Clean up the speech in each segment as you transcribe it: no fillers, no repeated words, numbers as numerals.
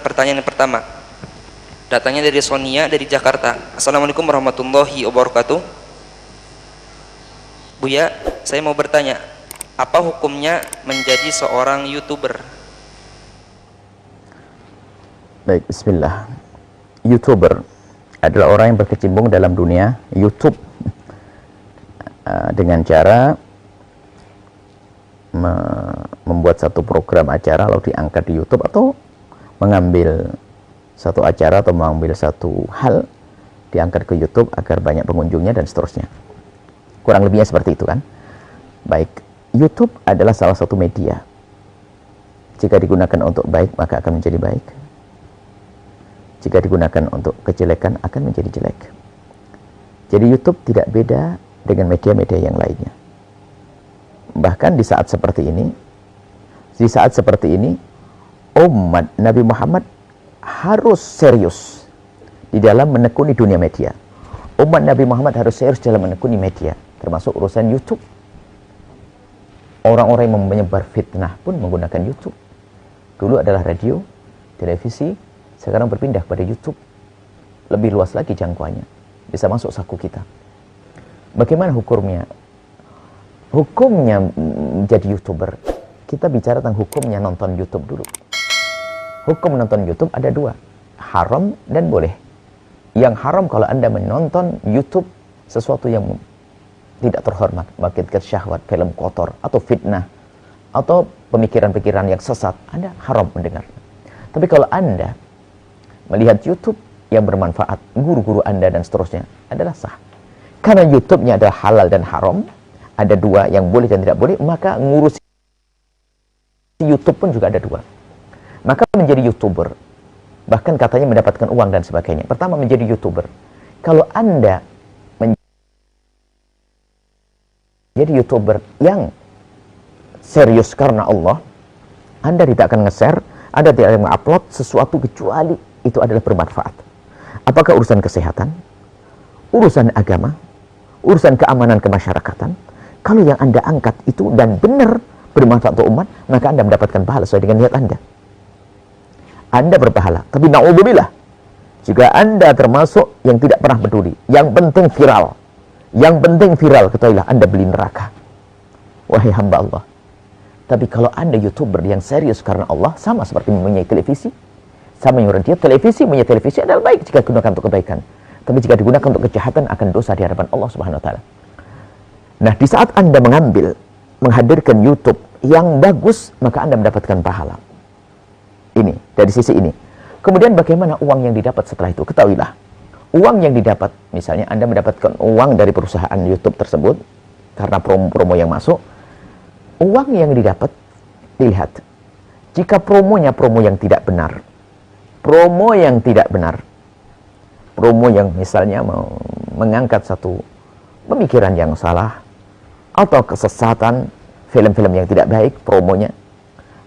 Pertanyaan yang pertama, datangnya dari Sonia dari Jakarta. Assalamualaikum warahmatullahi wabarakatuh. Buya, saya mau bertanya, apa hukumnya menjadi seorang YouTuber? Baik, bismillah. YouTuber adalah orang yang berkecimpung dalam dunia YouTube dengan cara membuat satu program acara lalu diangkat di YouTube, atau mengambil satu acara atau mengambil satu hal diangkat ke YouTube agar banyak pengunjungnya dan seterusnya. Kurang lebihnya seperti itu kan. Baik, YouTube adalah salah satu media. Jika digunakan untuk baik maka akan menjadi baik. Jika digunakan untuk kejelekan akan menjadi jelek. Jadi YouTube tidak beda dengan media-media yang lainnya. Bahkan di saat seperti ini, umat Nabi Muhammad harus serius di dalam menekuni dunia media. Umat Nabi Muhammad harus serius dalam menekuni media, termasuk urusan YouTube. Orang-orang yang menyebar fitnah pun menggunakan YouTube. Dulu adalah radio, televisi, sekarang berpindah pada YouTube. Lebih luas lagi jangkauannya, bisa masuk saku kita. Bagaimana hukumnya? Hukumnya menjadi YouTuber. Kita bicara tentang hukumnya nonton YouTube dulu. Hukum menonton YouTube ada dua, haram dan boleh. Yang haram kalau Anda menonton YouTube sesuatu yang tidak terhormat, mengakibatkan syahwat, film kotor, atau fitnah, atau pemikiran-pikiran yang sesat, Anda haram mendengar. Tapi kalau Anda melihat YouTube yang bermanfaat, guru-guru Anda dan seterusnya, adalah sah. Karena YouTube-nya adalah halal dan haram, ada dua yang boleh dan tidak boleh, maka ngurusi YouTube pun juga ada dua. Maka menjadi YouTuber, bahkan katanya mendapatkan uang dan sebagainya. Pertama, menjadi YouTuber. Kalau Anda menjadi YouTuber yang serius karena Allah, Anda tidak akan nge-share, Anda tidak akan mengupload sesuatu kecuali itu adalah bermanfaat. Apakah urusan kesehatan, urusan agama, urusan keamanan kemasyarakatan? Kalau yang Anda angkat itu dan benar bermanfaat untuk umat, maka Anda mendapatkan pahala sesuai dengan niat Anda. Anda berpahala. Tapi na'udzubillah, jika Anda termasuk yang tidak pernah peduli, yang penting viral, ketahuilah Anda beli neraka. Wahai hamba Allah. Tapi kalau Anda YouTuber yang serius karena Allah, sama seperti mempunyai televisi, sama yang radio, mempunyai televisi adalah baik jika digunakan untuk kebaikan. Tapi jika digunakan untuk kejahatan akan dosa di hadapan Allah Subhanahu wa taala. Nah, di saat Anda menghadirkan YouTube yang bagus, maka Anda mendapatkan pahala. Ini, dari sisi ini. Kemudian bagaimana uang yang didapat setelah itu? Ketahuilah, uang yang didapat, misalnya Anda mendapatkan uang dari perusahaan YouTube tersebut, karena promo-promo yang masuk, uang yang didapat, dilihat. Jika promonya promo yang tidak benar, promo yang misalnya mengangkat satu pemikiran yang salah, atau kesesatan, film-film yang tidak baik promonya,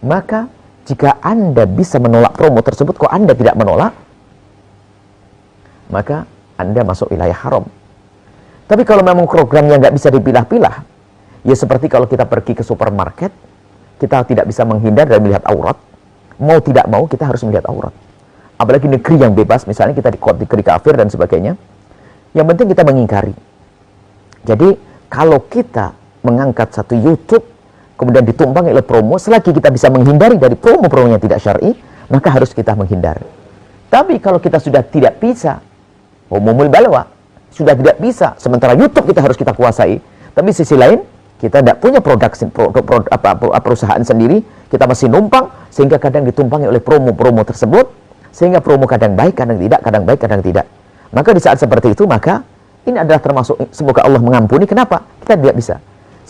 maka jika Anda bisa menolak promo tersebut, kok Anda tidak menolak, maka Anda masuk wilayah haram. Tapi kalau memang programnya nggak bisa dipilah-pilah, ya seperti kalau kita pergi ke supermarket, kita tidak bisa menghindar dari melihat aurat, mau tidak mau kita harus melihat aurat. Apalagi negeri yang bebas, misalnya kita di negeri kafir dan sebagainya, yang penting kita mengingkari. Jadi kalau kita mengangkat satu YouTube, kemudian ditumpangi oleh promo, selagi kita bisa menghindari dari promo-promo yang tidak syar'i, maka harus kita menghindari. Tapi kalau kita sudah tidak bisa, umumul balwa, sudah tidak bisa, sementara YouTube kita harus kita kuasai, tapi sisi lain, kita tidak punya perusahaan sendiri, kita masih numpang, sehingga kadang ditumpangi oleh promo-promo tersebut, sehingga promo kadang baik, kadang tidak, kadang baik, kadang tidak. Maka di saat seperti itu, maka ini adalah termasuk, semoga Allah mengampuni. Kenapa? Kita tidak bisa.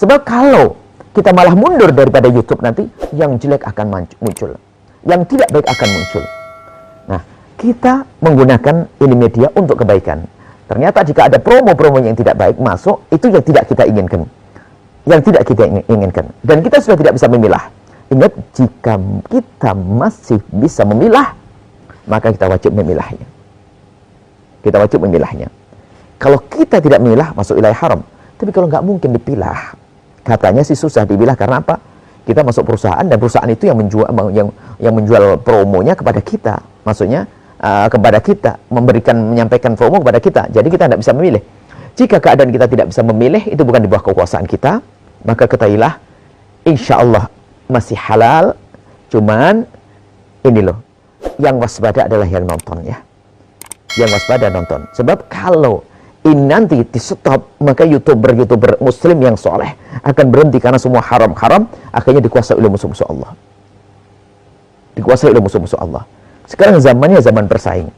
Sebab kalau kita malah mundur daripada YouTube, nanti yang jelek akan muncul, yang tidak baik akan muncul. Nah, kita menggunakan ini media untuk kebaikan. Ternyata jika ada promo-promo yang tidak baik masuk, itu yang tidak kita inginkan. Dan kita sudah tidak bisa memilah. Ingat, jika kita masih bisa memilah, maka kita wajib memilahnya. Kalau kita tidak memilah, masuk wilayah haram. Tapi kalau nggak mungkin dipilah, katanya sih susah dipilah. Karena apa? Kita masuk perusahaan, dan perusahaan itu yang menjual promonya kepada kita. Maksudnya kepada kita, menyampaikan FOMO kepada kita. Jadi kita tidak bisa memilih. Jika keadaan kita tidak bisa memilih, itu bukan di bawah kekuasaan kita, maka ketahuilah, insya Allah masih halal. Cuman ini loh, yang waspada adalah yang nonton ya. Yang waspada nonton. Sebab kalau ini nanti di stop, maka youtuber muslim yang soleh akan berhenti karena semua haram-haram, akhirnya dikuasai oleh musuh-musuh Allah. Dikuasai oleh musuh-musuh Allah. Sekarang zamannya zaman bersaing.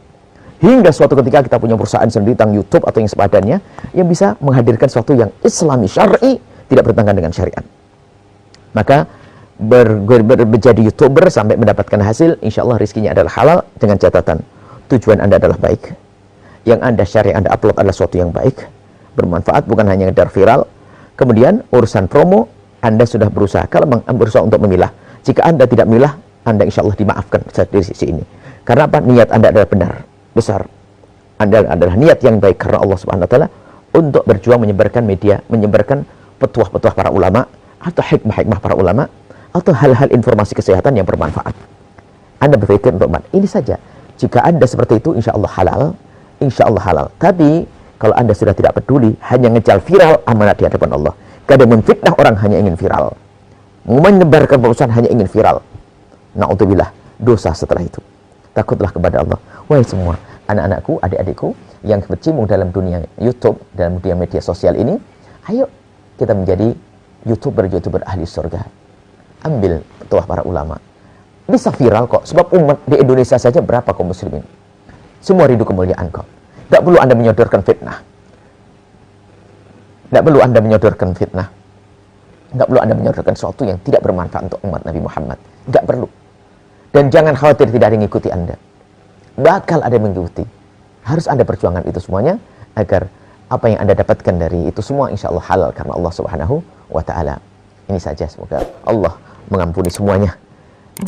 Hingga suatu ketika kita punya perusahaan sendiri tentang YouTube atau yang sepadannya, yang bisa menghadirkan sesuatu yang islami, syar'i, tidak bertentangan dengan syariat. Maka menjadi YouTuber sampai mendapatkan hasil, insya Allah rizkinya adalah halal, dengan catatan tujuan Anda adalah baik. Yang Anda share, yang Anda upload adalah sesuatu yang baik, bermanfaat, bukan hanya ngedar viral. Kemudian urusan promo, Anda sudah berusaha. Kalau berusaha untuk memilah, jika Anda tidak memilah, Anda insya Allah dimaafkan dari sisi ini. Karena apa? Niat Anda adalah benar, besar. Anda adalah niat yang baik karena Allah Subhanahu wa taala untuk berjuang menyebarkan media, menyebarkan petuah-petuah para ulama atau hikmah-hikmah para ulama atau hal-hal informasi kesehatan yang bermanfaat. Anda berpikir untuk ini saja. Jika Anda seperti itu, insya Allah halal, insya Allah halal. Tapi kalau Anda sudah tidak peduli, hanya ngejar viral, amanat di hadapan Allah. Kadang menfitnah orang hanya ingin viral, menyebarkan perusahaan hanya ingin viral. Na'udzubillah, dosa setelah itu. Takutlah kepada Allah. Wahai semua anak-anakku, adik-adikku yang berkecimpung dalam dunia YouTube, dalam dunia media sosial ini, ayo kita menjadi YouTuber ahli surga. Ambil petuah para ulama. Bisa viral kok, sebab umat di Indonesia saja berapa kaum muslimin. Semua rindu kemuliaan kok. Tidak perlu Anda menyodorkan fitnah. Tidak perlu Anda menyodorkan fitnah. Tidak perlu Anda menyodorkan sesuatu yang tidak bermanfaat untuk umat Nabi Muhammad. Tidak perlu. Dan jangan khawatir tidak ada yang mengikuti Anda. Bakal ada yang mengikuti. Harus Anda perjuangkan itu semuanya, agar apa yang Anda dapatkan dari itu semua insya Allah halal karena Allah Subhanahu wa ta'ala. Ini saja, semoga Allah mengampuni semuanya.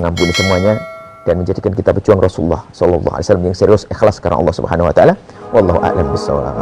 Mengampuni semuanya dan menjadikan kita pejuang Rasulullah sallallahu alaihi wasallam yang serius, ikhlas karena Allah Subhanahu wa taala. Wallahu a'lam bishawab.